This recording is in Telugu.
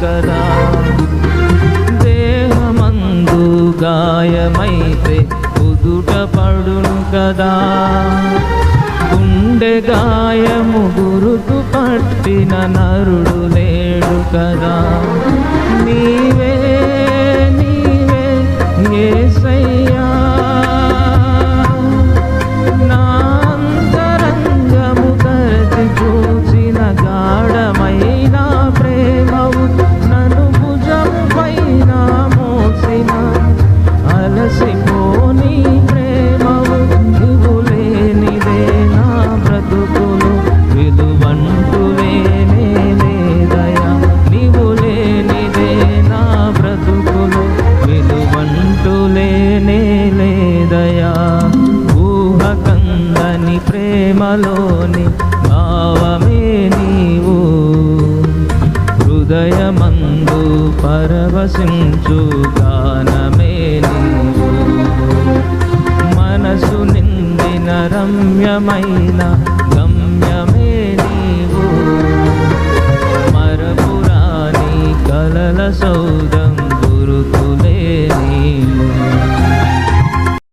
కదా. దేహమందు గాయమైతే కుదుట పడును కదా. గుండె గాయము గురుతు పట్టిన నరుడు లేడు కదా. నీవే నీవే యేసయ్యా, నా అంతరంగము తరచి చూసిన గాఢమైన ప్రేమవు, నన్ను భుజముపైన మోసిన అలసిపోని ప్రేమవు. నీవు లేనిదే నా బ్రతుకులు విలువంటూ లేనే లేదయా. నీవు లేనిదే నా బ్రతుకులు విలువంటూ లేనే లేదయా. ఊహ కందని ప్రేమలోని భావమే నీవు, హృదయమందు పరవశించు గానమే నీవు. మనసు నిండిన రమ్యమైన